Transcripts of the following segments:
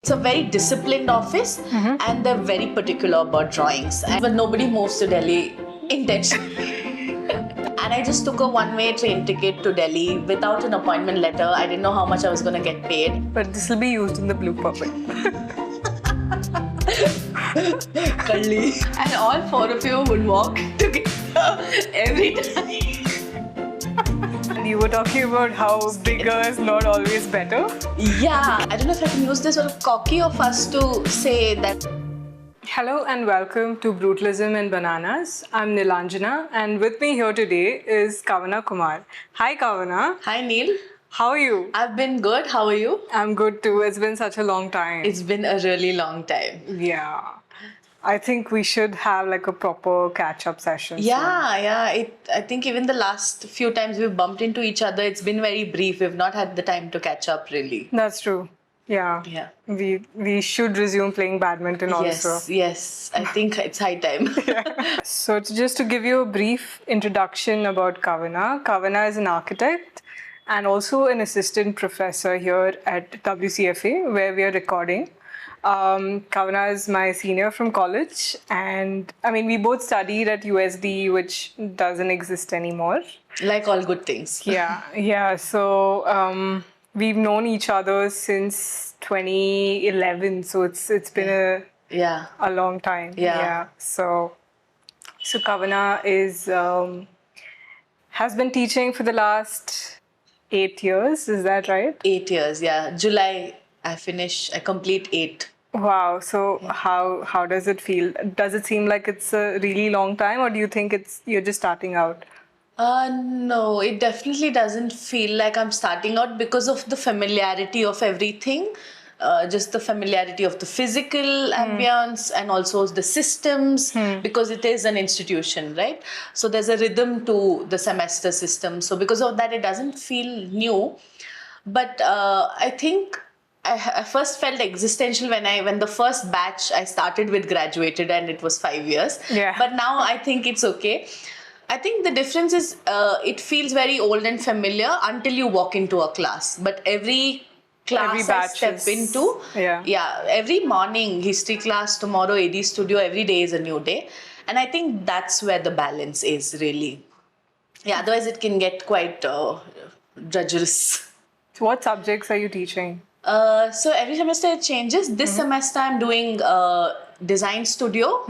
It's a very disciplined office and they're very particular about drawings. But nobody moves to Delhi intentionally. And I just took a one-way train ticket to Delhi without an appointment letter. I didn't know how much I was going to get paid. But this will be used in the Blooper. Kalli. And all four of you would walk together every time. And you were talking about how bigger is not always better. Yeah, I don't know if I can use this sort of cocky of us to say that. Hello and welcome to Brutalism and Bananas. I'm Nilanjana and with me here today is Kavana Kumar. Hi Kavana. Hi Neil. How are you? I've been good. How are you? I'm good too. It's been such a long time. It's been a really long time. Yeah. I think we should have like a proper catch-up session. Yeah. I think even the last few times we've bumped into each other, it's been very brief. We've not had the time to catch up really. That's true. Yeah. We should resume playing badminton also. Yes. I think it's high time. So just to give you a brief introduction about Kavana. Kavana is an architect and also an assistant professor here at WCFA where we are recording. Kavana is my senior from college and I mean we both studied at USD, which doesn't exist anymore. Like all good things. Yeah. So we've known each other since 2011, so it's been a long time. Yeah. So Kavana has been teaching for the last 8 years. Is that right? 8 years. Yeah. July I complete 8. Wow. So how does it feel? Does it seem like it's a really long time, or do you think you're just starting out? No, it definitely doesn't feel like I'm starting out because of the familiarity of everything. Just the familiarity of the physical ambience and also the systems, because it is an institution, right? So there's a rhythm to the semester system. So because of that, it doesn't feel new. But I think I first felt existential when the first batch I started with graduated and it was 5 years. Yeah. But now I think it's okay. I think the difference is it feels very old and familiar until you walk into a class. But every class I step into, every morning history class, tomorrow AD studio, every day is a new day. And I think that's where the balance is really. Yeah, otherwise it can get quite drudgerous. So what subjects are you teaching? So every semester it changes. This semester I'm doing design studio,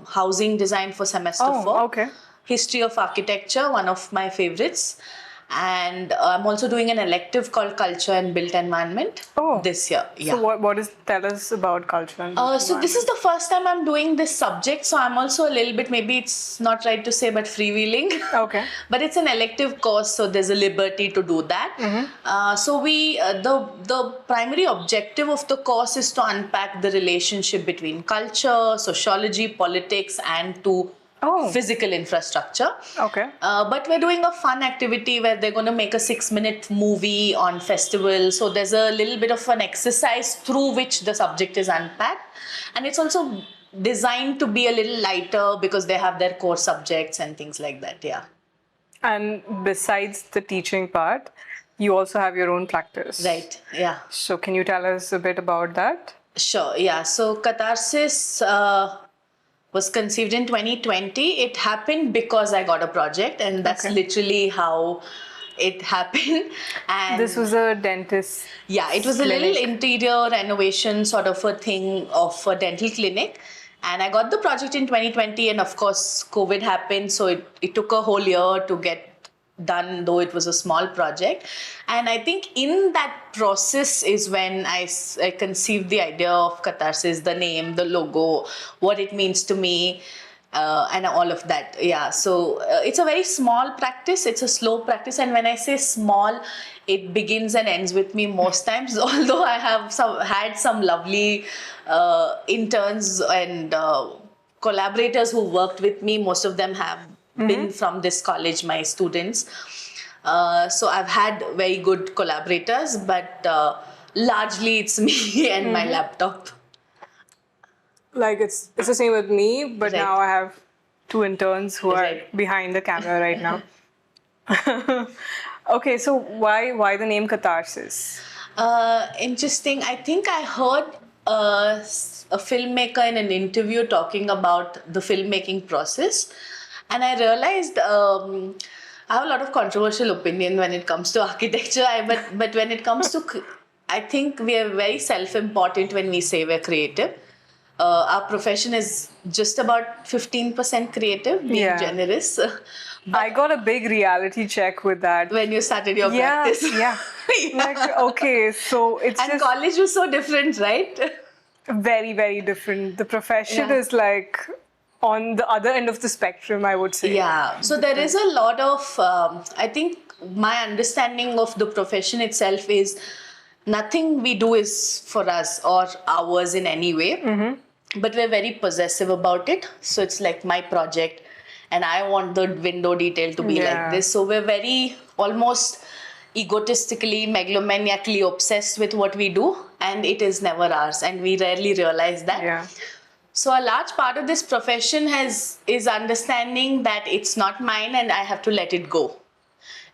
housing design for semester 4. Okay. History of architecture, one of my favorites. And I'm also doing an elective called Culture and Built Environment this year. Yeah. So tell us about culture and built So this is the first time I'm doing this subject. So I'm also a little bit, maybe it's not right to say, but freewheeling. Okay. But it's an elective course, so there's a liberty to do that. So the primary objective of the course is to unpack the relationship between culture, sociology, politics, and to physical infrastructure. Okay. But we're doing a fun activity where they're going to make a 6-minute movie on festival. So there's a little bit of an exercise through which the subject is unpacked. And it's also designed to be a little lighter because they have their core subjects and things like that. Yeah. And besides the teaching part, you also have your own practice. Right. Yeah. So can you tell us a bit about that? Sure. Yeah. So Catharsis was conceived in 2020. It happened because I got a project, and that's literally how it happened. And this was a dentist. Yeah, it was a little interior renovation sort of a thing of a dental clinic. And I got the project in 2020, and of course, COVID happened. So it took a whole year to get done, though it was a small project. And I think in that process is when I conceived the idea of Catharsis, the name, the logo, what it means to me, and all of that. Yeah, so it's a very small practice. It's a slow practice. And when I say small, it begins and ends with me most times. Although I have had some lovely interns and collaborators who worked with me. Most of them have been from this college, my students. So I've had very good collaborators, but largely it's me and my laptop. Like it's the same with me, but now I have 2 interns who are behind the camera right now. Okay, so why the name Catharsis? Interesting. I think I heard a filmmaker in an interview talking about the filmmaking process, and I realized I have a lot of controversial opinion when it comes to architecture. But when it comes to, I think we are very self-important when we say we're creative. Our profession is just about 15% creative, being Yeah. generous. I got a big reality check with that. When you started your Yeah, practice. yeah. Like, okay, so it's And just college was so different, right? very, very different. The profession Yeah. is like on the other end of the spectrum, I would say. Yeah. So there is a lot of, I think my understanding of the profession itself is nothing we do is for us or ours in any way. But we're very possessive about it. So it's like my project and I want the window detail to be Yeah. like this. So we're very almost egotistically, megalomaniacally obsessed with what we do, and it is never ours. And we rarely realize that. Yeah. So a large part of this profession is understanding that it's not mine and I have to let it go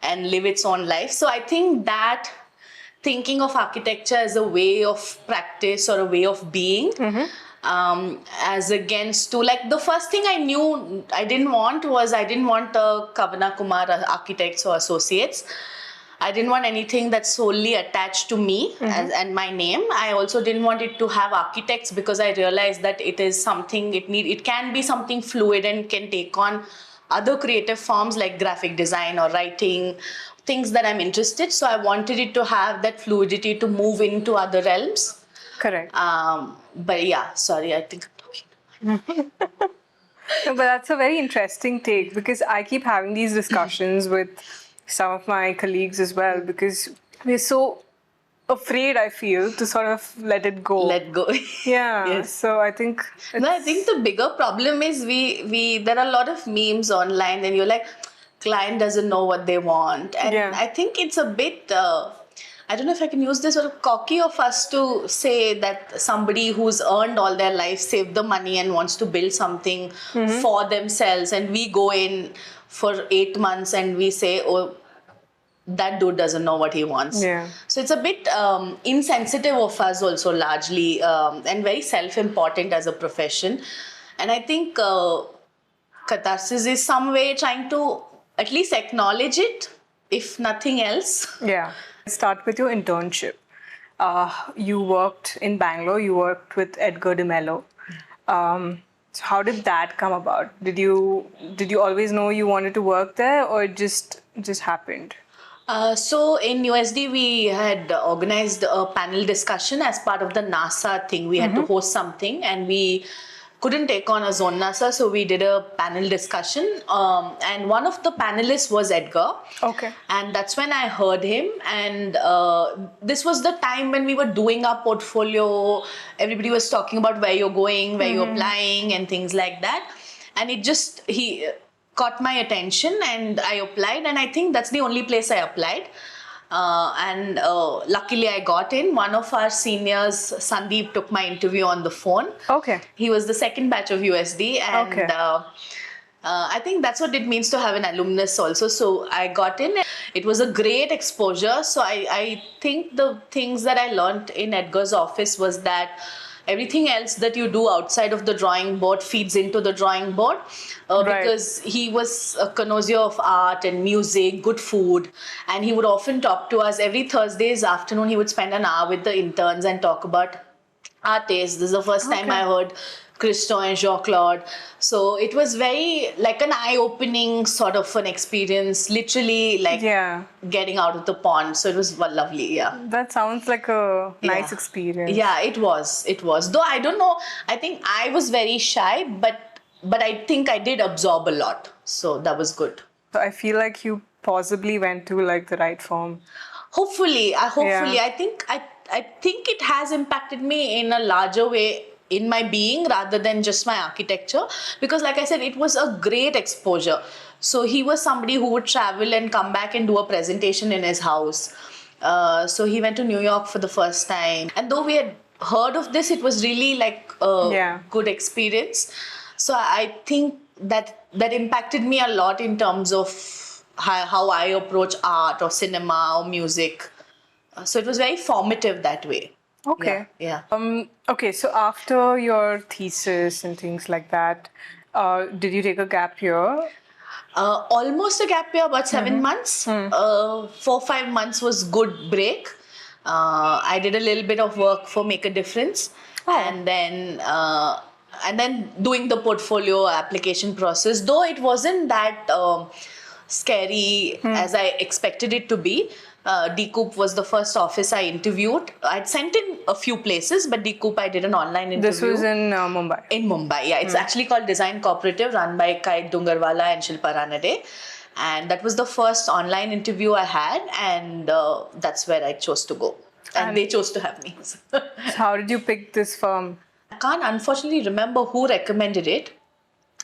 and live its own life. So I think that thinking of architecture as a way of practice or a way of being, as against to, like, the first thing I knew I didn't want Kavana Kumar architects or associates. I didn't want anything that's solely attached to me and my name. I also didn't want it to have architects because I realized that it is something it can be something fluid and can take on other creative forms like graphic design or writing, things that I'm interested. So I wanted it to have that fluidity to move into other realms. Correct. But yeah, sorry, I think I'm talking. No, but that's a very interesting take because I keep having these discussions with some of my colleagues as well because we're so afraid, I feel, to sort of let it go. Let go. Yeah. Yes. So I think No, I think the bigger problem is we there are a lot of memes online and you're like, client doesn't know what they want. And Yeah. I think it's a bit I don't know if I can use this, sort of cocky of us to say that somebody who's earned all their life, saved the money and wants to build something for themselves, and we go in for 8 months and we say, oh, that dude doesn't know what he wants. Yeah. So it's a bit insensitive of us also, largely, and very self-important as a profession. And I think Catharsis is some way trying to at least acknowledge it, if nothing else. Yeah. Start with your internship. You worked in Bangalore. You worked with Edgar Demello. So how did that come about? Did you always know you wanted to work there, or it just happened? So in USD, we had organized a panel discussion as part of the NASA thing. We had to host something and we couldn't take on a zone NASA, so we did a panel discussion. And one of the panelists was Edgar. Okay. And that's when I heard him. And this was the time when we were doing our portfolio. Everybody was talking about where you're going, where you're applying, and things like that. And he caught my attention and I applied, and I think that's the only place I applied. And luckily I got in. One of our seniors, Sandeep, took my interview on the phone. Okay. He was the second batch of USD, and Okay. I think that's what it means to have an alumnus also. So I got in. It was a great exposure. So I think the things that I learned in Edgar's office was that everything else that you do outside of the drawing board feeds into the drawing board, Right. because he was a connoisseur of art and music, good food, and he would often talk to us every Thursday's afternoon. He would spend an hour with the interns and talk about our taste. This is the first time I heard Christo and Jean-Claude. So it was very like an eye-opening sort of an experience, literally like Yeah. getting out of the pond. So it was lovely, yeah. That sounds like a nice Yeah. experience. Yeah, it was. It was. Though I don't know, I think I was very shy, but I think I did absorb a lot. So that was good. So I feel like you possibly went to like the right form. Hopefully, Yeah. I think it has impacted me in a larger way in my being rather than just my architecture, because like I said, it was a great exposure. So he was somebody who would travel and come back and do a presentation in his house. So he went to New York for the first time, and though we had heard of this, it was really like a Yeah. good experience. So I think that impacted me a lot in terms of how I approach art or cinema or music. So it was very formative that way. Okay. Yeah. Okay, so after your thesis and things like that, did you take a gap year? Almost a gap year, about 7 months. 4-5 months was good break. I did a little bit of work for Make a Difference, and then doing the portfolio application process. Though it wasn't that scary as I expected it to be. DCOOP was the first office I interviewed. I'd sent in a few places, but DCOOP I did an online interview. This was in Mumbai. In Mumbai, yeah. It's actually called Design Cooperative, run by Kait Dungarwala and Shilpa Ranade. And that was the first online interview I had, and that's where I chose to go. And they chose to have me. So how did you pick this firm? I can't unfortunately remember who recommended it.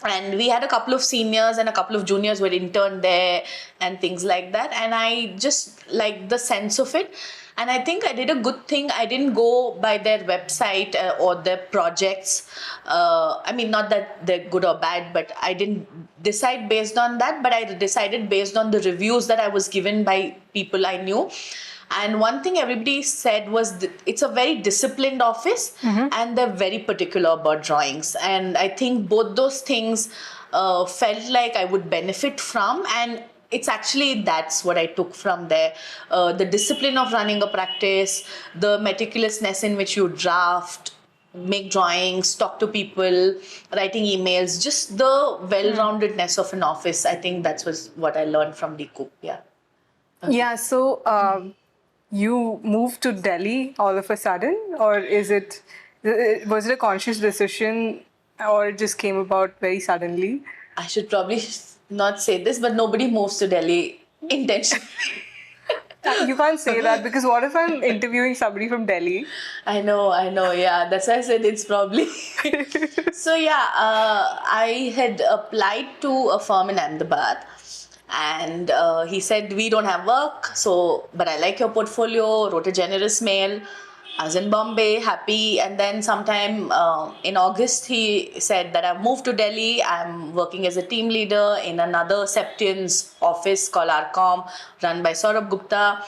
And we had a couple of seniors and a couple of juniors who had interned there and things like that. And I just liked the sense of it. And I think I did a good thing. I didn't go by their website or their projects. I mean, not that they're good or bad, but I didn't decide based on that. But I decided based on the reviews that I was given by people I knew. And one thing everybody said was that it's a very disciplined office and they're very particular about drawings. And I think both those things felt like I would benefit from. And it's actually that's what I took from there. The discipline of running a practice, the meticulousness in which you draft, make drawings, talk to people, writing emails, just the well-roundedness of an office. I think that was what I learned from DCOOP. Yeah. Okay. Yeah, so you moved to Delhi all of a sudden, or was it a conscious decision, or it just came about very suddenly? I should probably not say this, but nobody moves to Delhi intentionally. You can't say that, because what if I'm interviewing somebody from Delhi? I know, yeah. That's why I said it's probably. So yeah, I had applied to a firm in Ahmedabad. And he said, we don't have work, but I like your portfolio, wrote a generous mail. I was in Bombay, happy. And then sometime in August, he said that I've moved to Delhi. I'm working as a team leader in another Septian's office called Archohm, run by Saurabh Gupta.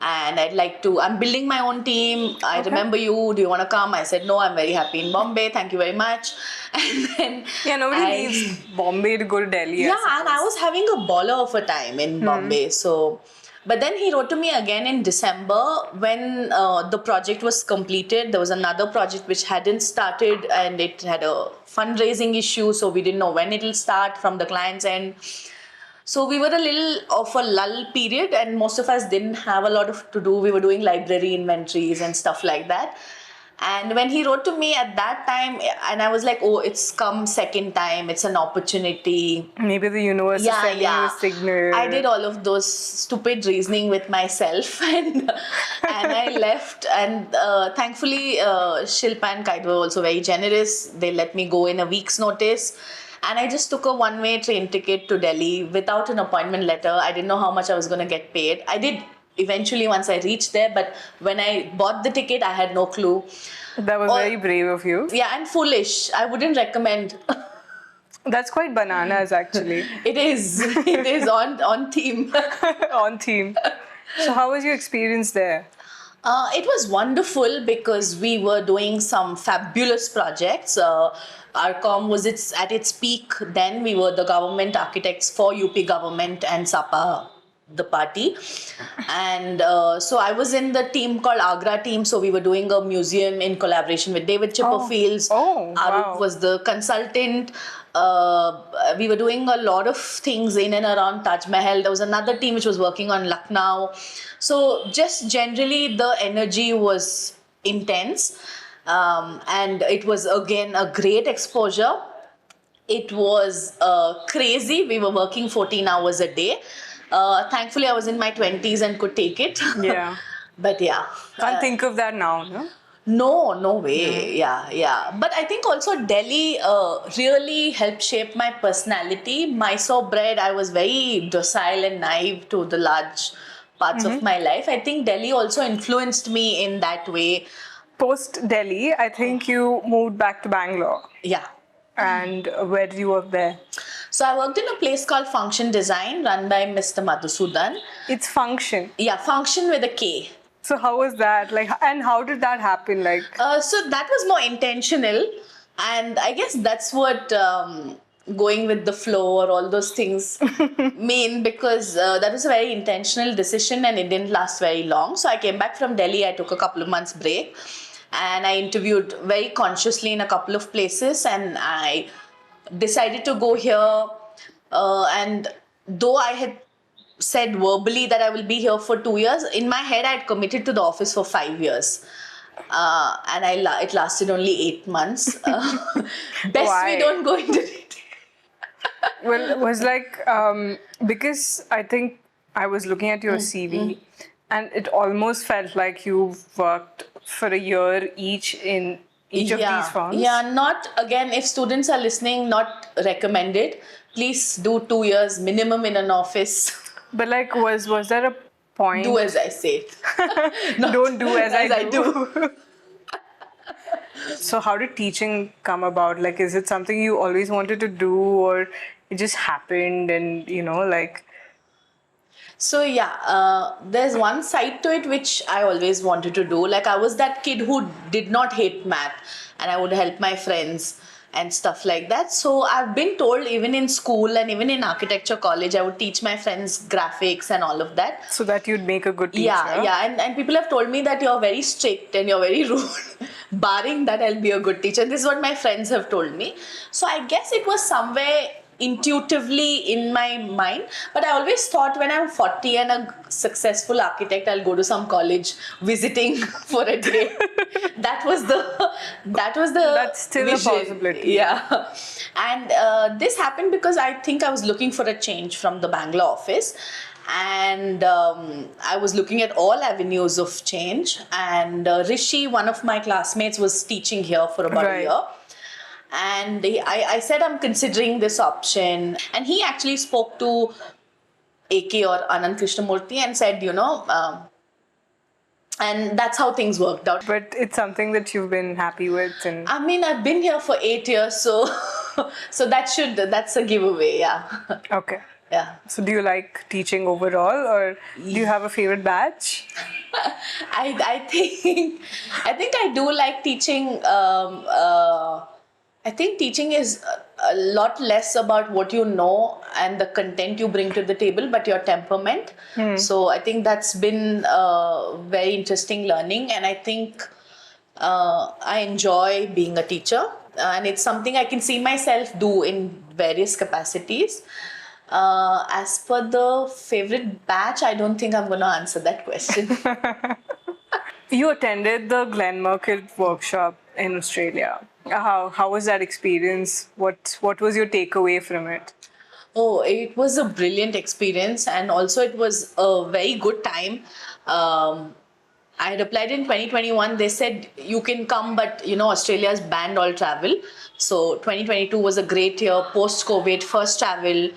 And I'm building my own team. I remember you. Do you want to come? I said, no, I'm very happy in Bombay. Thank you very much. And then nobody leaves Bombay to go to Delhi. Yeah, and I was having a baller of a time in Bombay. So, but then he wrote to me again in December when the project was completed. There was another project which hadn't started and it had a fundraising issue. So we didn't know when it'll start from the client's end. So we were a little of a lull period and most of us didn't have a lot to do. We were doing library inventories and stuff like that. And when he wrote to me at that time, and I was like, oh, it's come second time. It's an opportunity. Maybe the universe is sending you a signal. I did all of those stupid reasoning with myself and I left. And thankfully, Shilpa and Kaid were also very generous. They let me go in a week's notice. And I just took a one-way train ticket to Delhi without an appointment letter. I didn't know how much I was going to get paid. I did eventually once I reached there, but when I bought the ticket, I had no clue. That was very brave of you. Yeah, and foolish. I wouldn't recommend. That's quite bananas, actually. It is. It is on theme. On theme. So how was your experience there? It was wonderful because we were doing some fabulous projects. Archohm was at its peak then. We were the government architects for UP government and Sapa, the party. And so I was in the team called Agra team. So we were doing a museum in collaboration with David Chipperfield. Arup was the consultant. We were doing a lot of things in and around Taj Mahal. There was another team which was working on Lucknow. So just generally the energy was intense. And it was again a great exposure. It was crazy. We were working 14 hours a day. Thankfully, I was in my 20s and could take it. Yeah. But yeah. Can't think of that now, no? No way. Yeah. But I think also Delhi really helped shape my personality. Mysore bred, I was very docile and naive to the large parts of my life. I think Delhi also influenced me in that way. Post Delhi, I think you moved back to Bangalore. Yeah. And where did you work there? So I worked in a place called Function Design run by Mr. Madhusudan. It's Function. Yeah, Function with a K. So how was that? Like, and how did that happen? Like, So that was more intentional, and I guess that's what going with the flow or all those things mean, because that was a very intentional decision and it didn't last very long. So I came back from Delhi. I took a couple of months break, and I interviewed very consciously in a couple of places, and I decided to go here. And though I had said verbally that I will be here for 2 years, in my head I had committed to the office for 5 years. And it lasted only 8 months. Best Why? we don't go into it. well, it was like, because I think I was looking at your CV and it almost felt like you've worked for a year each in each of these firms. Yeah, not, again, if students are listening, not recommended. Please do 2 years minimum in an office. But like, was there a point? Do as I say. Don't do as I do. So how did teaching come about? Like, is it something you always wanted to do, or it just happened and, like... So yeah, there's one side to it which I always wanted to do. Like, I was that kid who did not hate math, and I would help my friends and stuff like that. So I've been told, even in school and even in architecture college, I would teach my friends graphics and all of that. So that you'd make a good teacher. Yeah. And people have told me that you're very strict and you're very rude. Barring that, I'll be a good teacher. And this is what my friends have told me. So I guess it was somewhere intuitively in my mind, but I always thought when I'm 40 and a successful architect, I'll go to some college visiting for a day. That was the That's still vision. a possibility. Yeah. And this happened because I think I was looking for a change from the Bangalore office, and I was looking at all avenues of change, and Rishi, one of my classmates, was teaching here for about a year. And I said, I'm considering this option. And he actually spoke to AK or Anand Krishnamurthy and said, and that's how things worked out. But it's something that you've been happy with. And I mean, I've been here for 8 years, so that's a giveaway, yeah. Okay. Yeah. So do you like teaching overall, or do you have a favorite batch? I think I do like teaching. I think teaching is a lot less about what you know and the content you bring to the table, but your temperament. So I think that's been very interesting learning, and I think I enjoy being a teacher, and it's something I can see myself do in various capacities. As per the favorite batch, I don't think I'm going to answer that question. You attended the Murcutt workshop in Australia. How was that experience? What was your takeaway from it? Oh, it was a brilliant experience, and also it was a very good time. I had applied in 2021. They said you can come, but Australia's banned all travel. So 2022 was a great year, post-COVID, first travel.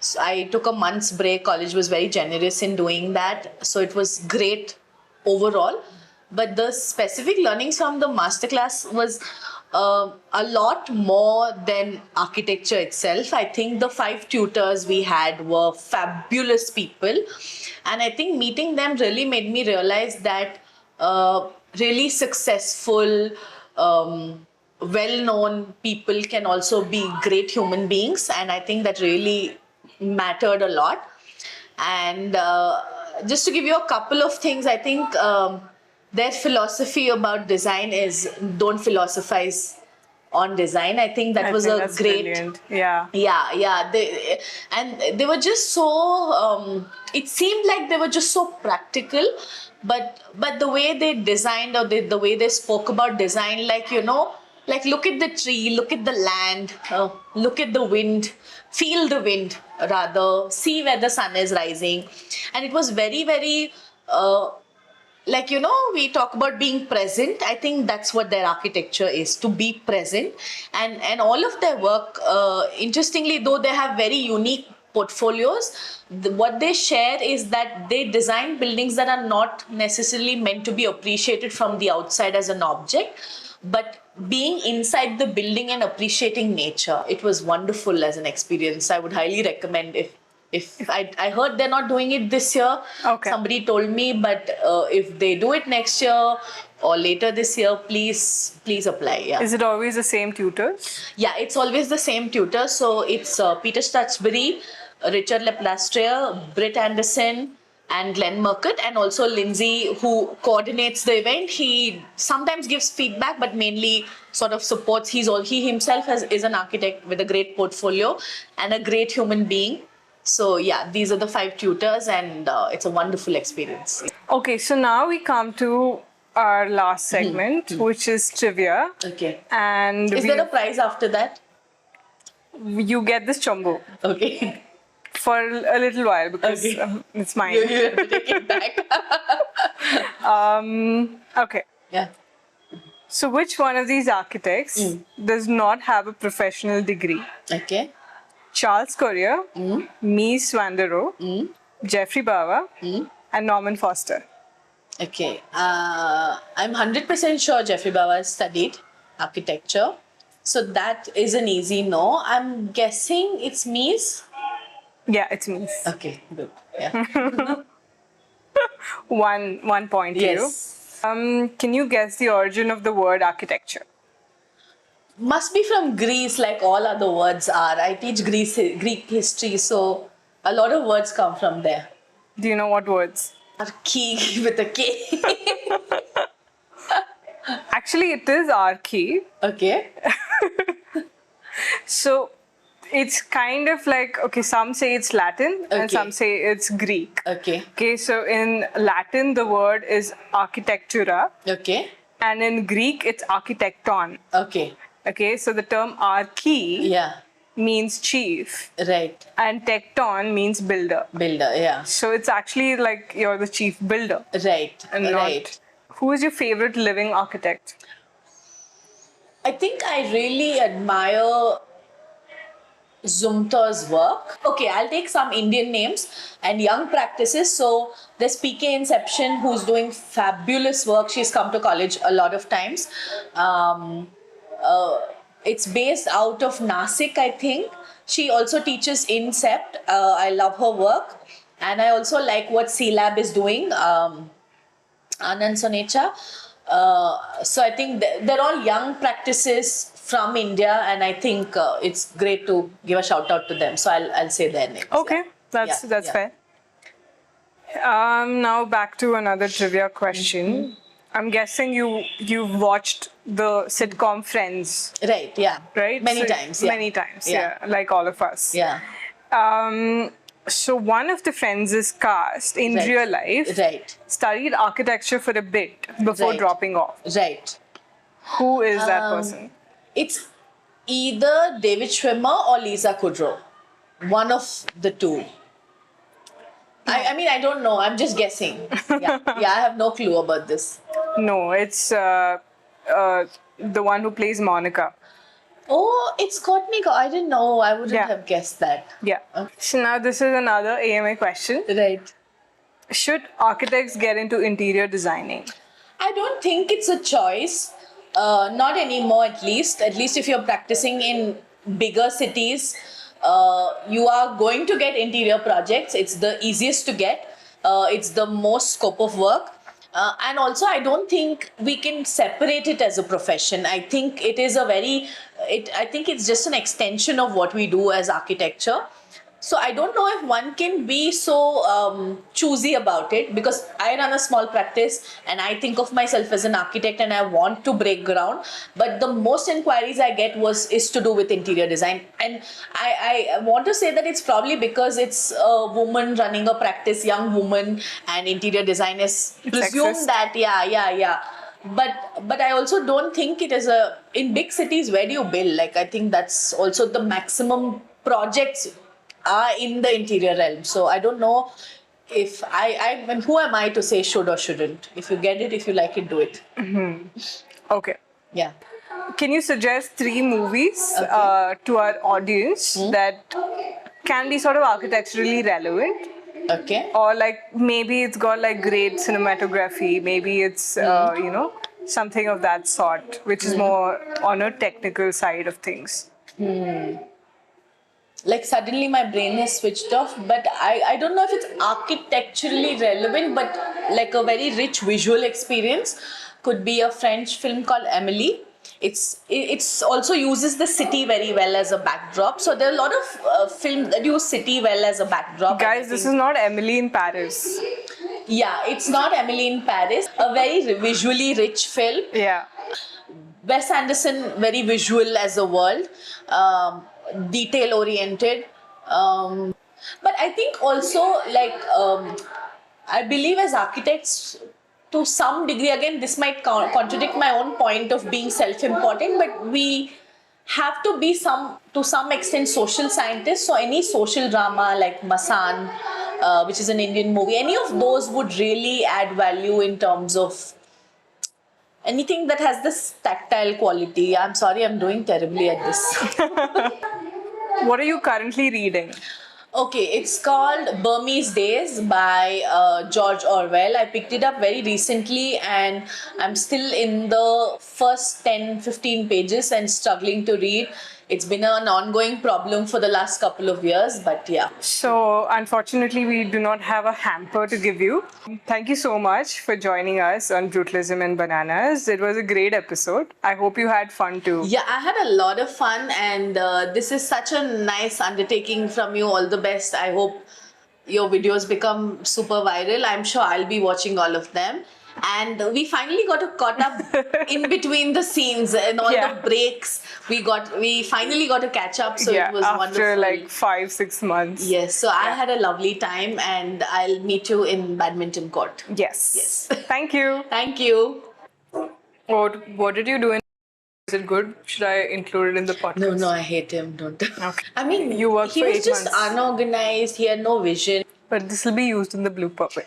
So I took a month's break. College was very generous in doing that. So it was great overall. But the specific learnings from the masterclass was a lot more than architecture itself. I think the 5 tutors we had were fabulous people. And I think meeting them really made me realize that really successful, well-known people can also be great human beings. And I think that really mattered a lot. And just to give you a couple of things, I think their philosophy about design is don't philosophize on design. I think that was a great... Brilliant. Yeah. Yeah. They were just so... it seemed like they were just so practical, but the way they designed, or the way they spoke about design, like look at the tree, look at the land, look at the wind, feel the wind rather, see where the sun is rising. And it was very, very... we talk about being present. I think that's what their architecture is, to be present. And all of their work, interestingly, though they have very unique portfolios, what they share is that they design buildings that are not necessarily meant to be appreciated from the outside as an object, but being inside the building and appreciating nature. It was wonderful as an experience. I would highly recommend if I heard they're not doing it this year. Okay. Somebody told me, but if they do it next year or later this year, please apply. Yeah. Is it always the same tutors? Yeah, it's always the same tutor. So it's Peter Statsbury, Richard Leplastrier, Britt Anderson, and Glenn Murcutt, and also Lindsay, who coordinates the event. He sometimes gives feedback, but mainly sort of supports. He himself is an architect with a great portfolio and a great human being. So yeah, these are the 5 tutors, and it's a wonderful experience. Okay, so now we come to our last segment, which is trivia. Okay. And Is there a prize after that? you get this chombo Okay. for a little while because Okay. it's mine. You have to take it back. Okay. Yeah. So which one of these architects does not have a professional degree? Okay. Charles Collier, Mies van der Rohe, Jeffrey Bawa, and Norman Foster. Okay. I'm 100% sure Jeffrey Bawa has studied architecture. So that is an easy no. I'm guessing it's Mies. Yeah, it's Mies. Okay, good. Yeah. One point to Yes. you. Can you guess the origin of the word architecture? Must be from Greece, like all other words are. I teach Greek history, so a lot of words come from there. Do you know what words? Archi with a K. Actually, it is archi. Okay. So it's kind of like, okay, some say it's Latin and Okay. some say it's Greek. Okay. Okay, so in Latin, the word is architectura, Okay. and in Greek, it's architecton. Okay. Okay, so the term archi Yeah. means chief, Right. and tecton means builder. Builder. Yeah. So it's actually like you're the chief builder. Right. And Right. not. Who is your favorite living architect? I think I really admire Zumta's work. Okay, I'll take some Indian names and young practices. So there's PK Inception, who's doing fabulous work. She's come to college a lot of times. It's based out of Nasik, I think. She also teaches Incept. I love her work. And I also like what C-Lab is doing. Anand Sonecha. So I think they're all young practices from India, and I think it's great to give a shout out to them. So I'll say their names. Okay, that's Yeah. fair. Now back to another trivia question. I'm guessing you've watched the sitcom Friends, Right. Yeah. right? Many So- times. Yeah. Many times. Yeah. Yeah, like all of us. Yeah. So one of the Friends' cast in Right. real life Right. studied architecture for a bit before Right. dropping off. Right. Who is that person? It's either David Schwimmer or Lisa Kudrow. One of the two. I mean, I don't know. I'm just guessing. Yeah. Yeah, I have no clue about this. No, it's the one who plays Monica. Oh, it's got me. I didn't know. I wouldn't Yeah. have guessed that. Yeah. So now this is another AMA question. Right. Should architects get into interior designing? I don't think it's a choice. Not anymore, at least. At least if you're practicing in bigger cities, you are going to get interior projects. It's the easiest to get. It's the most scope of work. And also, I don't think we can separate it as a profession. I think it is I think it's just an extension of what we do as architecture. So I don't know if one can be so choosy about it, because I run a small practice and I think of myself as an architect and I want to break ground. But the most inquiries I get is to do with interior design. And I want to say that it's probably because it's a woman running a practice, young woman, and interior design is presumed Sexist. that, yeah. But I also don't think it is in big cities, where do you build? Like, I think that's also the maximum projects are in the interior realm. So I don't know if I mean, who am I to say should or shouldn't? If you get it, if you like it, do it. Okay. Yeah. Can you suggest 3 movies to our audience that can be sort of architecturally relevant? Okay. Or like maybe it's got like great cinematography, maybe it's something of that sort, which is more on a technical side of things. like suddenly my brain has switched off, but I don't know if it's architecturally relevant, but like a very rich visual experience could be a French film called Emily. It's also uses the city very well as a backdrop. So there are a lot of films that use city well as a backdrop. Guys, this is not Emily in Paris. Yeah, it's not Emily in Paris. A very visually rich film. Yeah. Wes Anderson, very visual as a world, detail oriented. But I think also like I believe as architects, to some degree, again this might contradict my own point of being self-important, but we have to be to some extent social scientists. So any social drama like Masan, which is an Indian movie, any of those would really add value in terms of anything that has this tactile quality. I'm sorry, I'm doing terribly at this. What are you currently reading? Okay, it's called Burmese Days by George Orwell. I picked it up very recently and I'm still in the first 10-15 pages and struggling to read. It's been an ongoing problem for the last couple of years, but yeah. So, unfortunately, we do not have a hamper to give you. Thank you so much for joining us on Brutalism and Bananas. It was a great episode. I hope you had fun too. Yeah, I had a lot of fun, and this is such a nice undertaking from you. All the best. I hope your videos become super viral. I'm sure I'll be watching all of them. And we finally got caught up in between the scenes and all the breaks. We finally got to catch up, so it was after wonderful. After like 5-6 months. Yes, so I had a lovely time, and I'll meet you in badminton court. Yes. Thank you. Thank you. What did you do? Is it good? Should I include it in the podcast? No, I hate him. Don't. Okay. I mean, you worked he for was 8 just months. unorganized. He had no vision. But this will be used in the blooper.